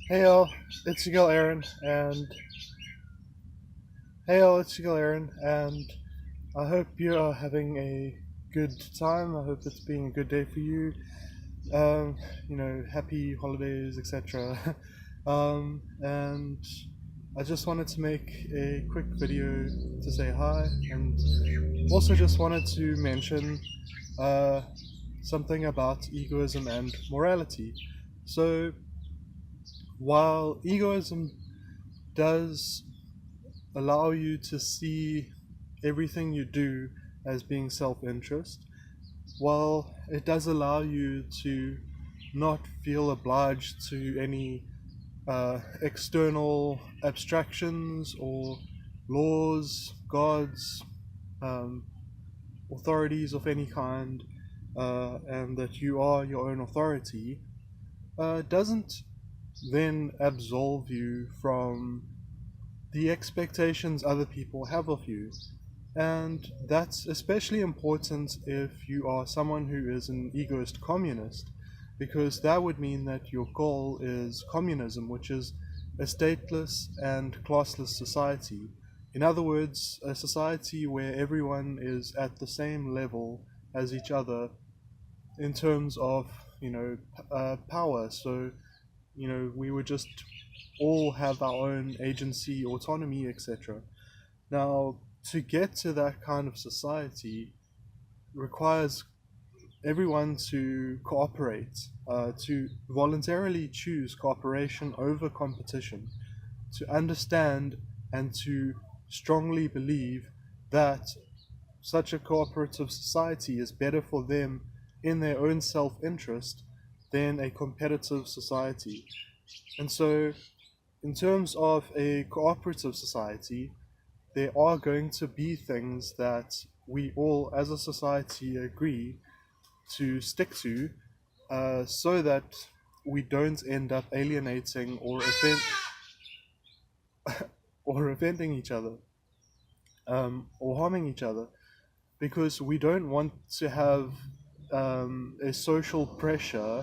Hey all, it's your girl Aaron, and I hope you are having a good time. I hope it's been a good day for you. Um, Happy holidays, etc. And I just wanted to make a quick video to say hi, and also just wanted to mention uh, something about egoism and morality. So, while egoism does allow you to see everything you do as being self-interest, while it does allow you to not feel obliged to any external abstractions or laws, gods, um, authorities of any kind, and that you are your own authority, doesn't then absolve you from the expectations other people have of you. And that's especially important if you are someone who is an egoist communist, because that would mean that your goal is communism, which is a stateless and classless society. In other words, a society where everyone is at the same level as each other in terms of, power. So, we would just all have our own agency, autonomy, etc. Now, to get to that kind of society requires everyone to cooperate, to voluntarily choose cooperation over competition, to understand and to strongly believe that such a cooperative society is better for them in their own self interest than a competitive society. And so, in terms of a cooperative society, there are going to be things that we all as a society agree to stick to, so that we don't end up alienating or offending each other, or harming each other, because we don't want to have a social pressure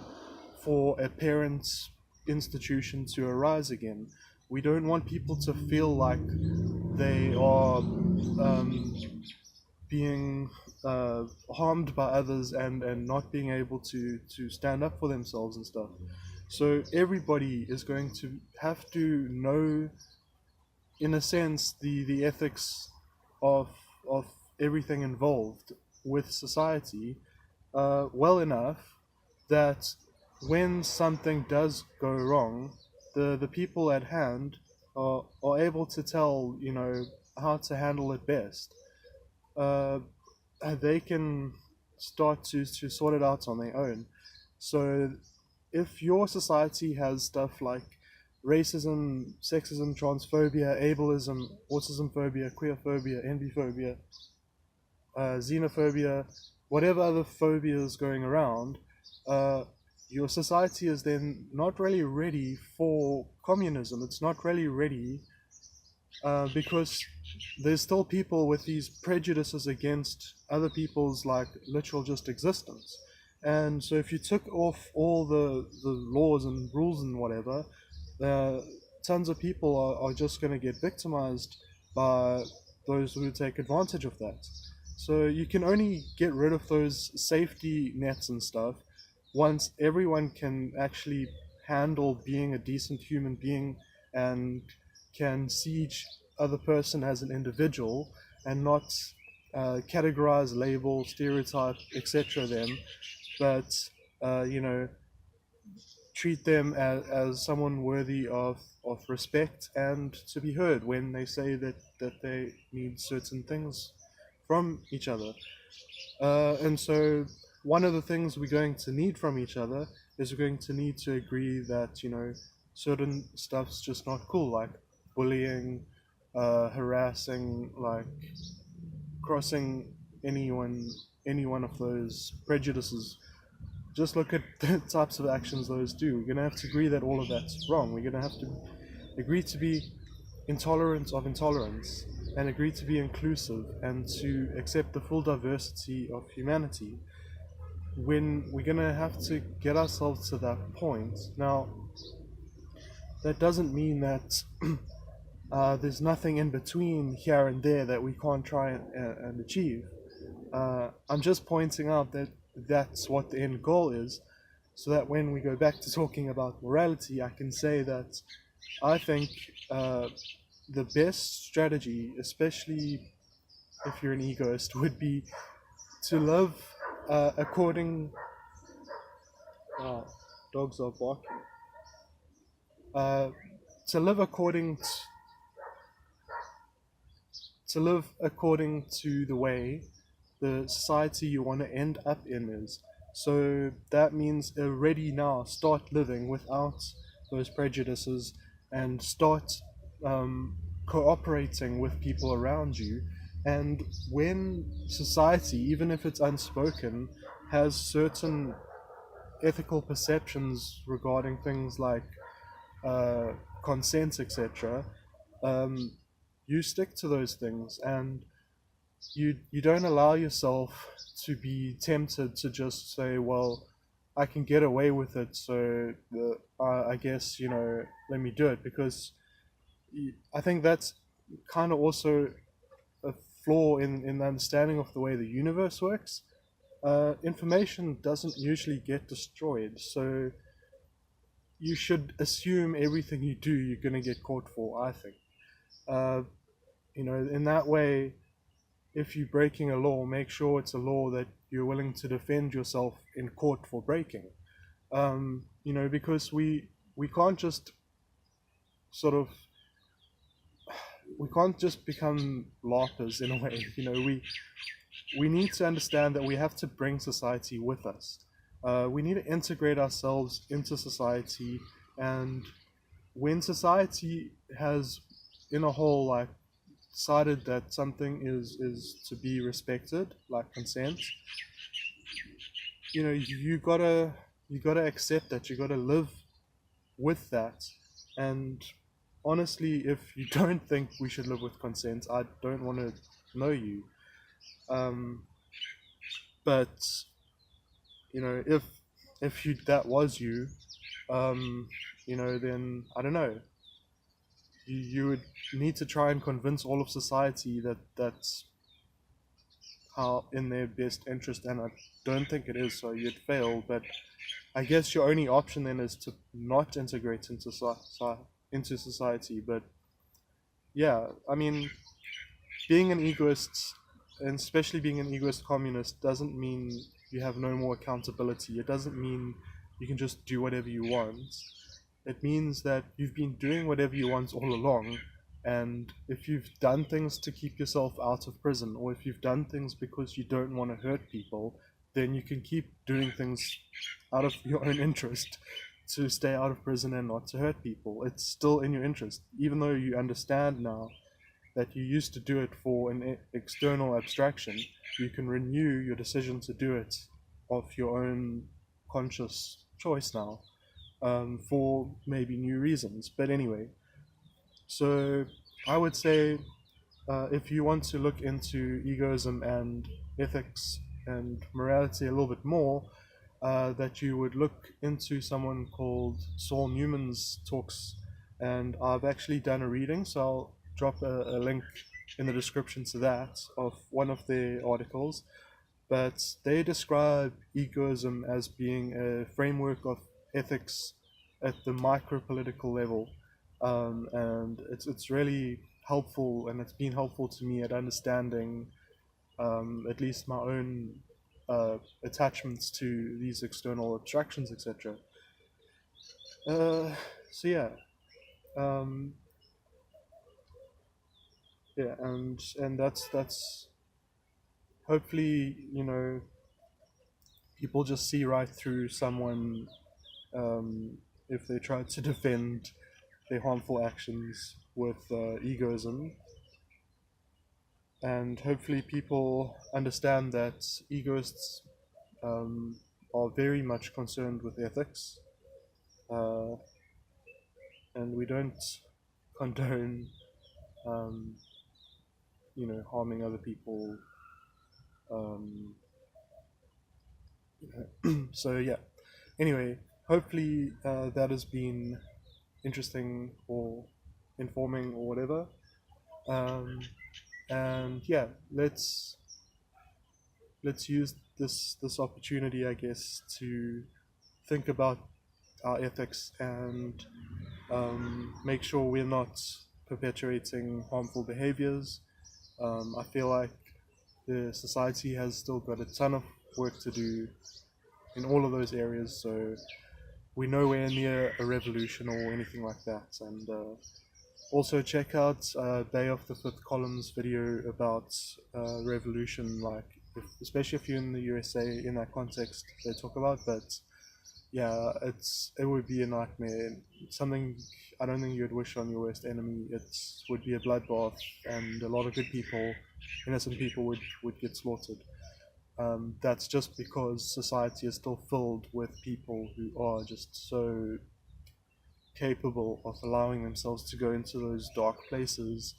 for a parent's institution to arise again. We don't want people to feel like they are being harmed by others, and not being able to stand up for themselves and stuff. So everybody is going to have to know, in a sense, the ethics of of everything involved with society, well enough that when something does go wrong, the people at hand are able to tell, how to handle it best. uh, they can start to sort it out on their own. So if your society has stuff like racism, sexism, transphobia, ableism, autism phobia, queerphobia, envyphobia, xenophobia, whatever other phobias going around, uh, your society is then not really ready for communism. It's not really ready, because there's still people with these prejudices against other people's, like, literal just existence. And so if you took off all the laws and rules and whatever, uh, tons of people are just going to get victimized by those who take advantage of that. So you can only get rid of those safety nets and stuff once everyone can actually handle being a decent human being, and can see each other person as an individual, and not categorize, label, stereotype, etc. them, but uh, you know treat them as someone worthy of respect, and to be heard when they say that they need certain things from each other. And so one of the things we're going to need from each other is we're going to need to agree that, certain stuff's just not cool, like bullying, harassing, like crossing any one of those prejudices. Just look at the types of actions those do. We're going to have to agree that all of that's wrong. We're going to have to agree to be intolerant of intolerance, and agree to be inclusive, and to accept the full diversity of humanity. When we're going to have to get ourselves to that point. Now, that doesn't mean that there's nothing in between here and there that we can't try and achieve. I'm just pointing out that that's what the end goal is, so that when we go back to talking about morality, I can say that I think the best strategy, especially if you're an egoist, would be to live according. Uh, dogs are barking. Uh, to live according to live according to the way the society you want to end up in is. So that means already now start living without those prejudices and start cooperating with people around you. And when society, even if it's unspoken, has certain ethical perceptions regarding things like uh, consent, etc., um, you stick to those things, and you don't allow yourself to be tempted to just say, well, I can get away with it, so I guess, let me do it, because I think that's kind of also a flaw in the understanding of the way the universe works. Information doesn't usually get destroyed, so you should assume everything you do you're going to get caught for, I think. uh, in that way, if you're breaking a law, make sure it's a law that you're willing to defend yourself in court for breaking. Because we can't just sort of we can't just become larpers in a way. We need to understand that we have to bring society with us. We need to integrate ourselves into society, and when society has, in a whole, like, decided that something is to be respected, like consent, you gotta accept that. You gotta live with that. And honestly, if you don't think we should live with consent, I don't want to know you. Um, but if you that was you, um, then I don't know. You would need to try and convince all of society that that's how in their best interest, and I don't think it is, so you'd fail. But I guess your only option then is to not integrate into society. But yeah, I mean, being an egoist, and especially being an egoist communist, doesn't mean you have no more accountability. It doesn't mean you can just do whatever you want. It means that you've been doing whatever you want all along, and if you've done things to keep yourself out of prison, or if you've done things because you don't want to hurt people, then you can keep doing things out of your own interest to stay out of prison and not to hurt people. It's still in your interest, even though you understand now that you used to do it for an external abstraction. You can renew your decision to do it of your own conscious choice now, for maybe new reasons. But anyway, so I would say, if you want to look into egoism and ethics and morality a little bit more, that you would look into someone called Saul Newman's talks. And I've actually done a reading, so I'll drop a link in the description to that, of one of their articles. But they describe egoism as being a framework of ethics at the micro political level, and it's really helpful, and it's been helpful to me at understanding, at least my own attachments to these external abstractions, etc. So yeah, um, yeah, and that's hopefully, people just see right through someone, if they try to defend their harmful actions with egoism. And hopefully people understand that egoists, um, are very much concerned with ethics, uh, and we don't condone, um, harming other people. Um, so yeah. Anyway, hopefully that has been interesting or informing or whatever. And yeah, let's use this opportunity, I guess, to think about our ethics and make sure we're not perpetuating harmful behaviors. I feel like the society has still got a ton of work to do in all of those areas, so we nowhere near a revolution or anything like that. And also check out Day of the Fifth Column's video about revolution, like especially if you're in the USA in that context they talk about. But yeah, it would be a nightmare. Something I don't think you'd wish on your worst enemy. It would be a bloodbath, and a lot of good people, innocent people, would get slaughtered. That's just because society is still filled with people who are just so capable of allowing themselves to go into those dark places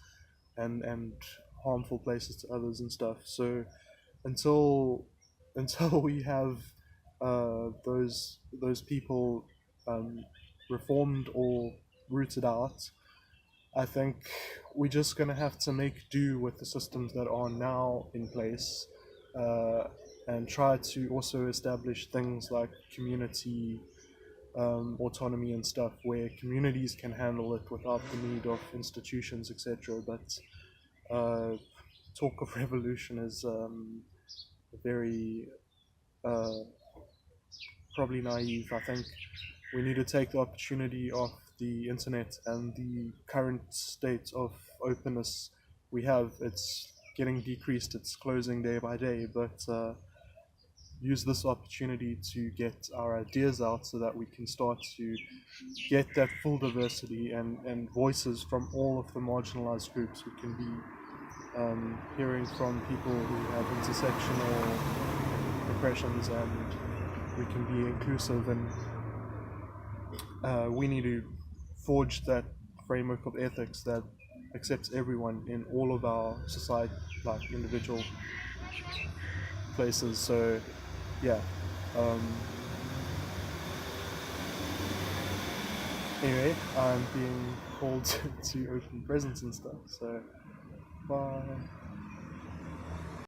and harmful places to others and stuff. So until we have those people reformed or rooted out, I think we're just going to have to make do with the systems that are now in place, and try to also establish things like community autonomy and stuff, where communities can handle it without the need of institutions, etc. But talk of revolution is very probably naive. I think we need to take the opportunity of the internet and the current state of openness we have. It's getting decreased, it's closing day by day, but use this opportunity to get our ideas out so that we can start to get that full diversity and voices from all of the marginalized groups. We can be hearing from people who have intersectional impressions, and we can be inclusive, and we need to forge that framework of ethics that accepts everyone in all of our society, like individual places. So yeah, anyway, I'm being called to open presents and stuff, so bye.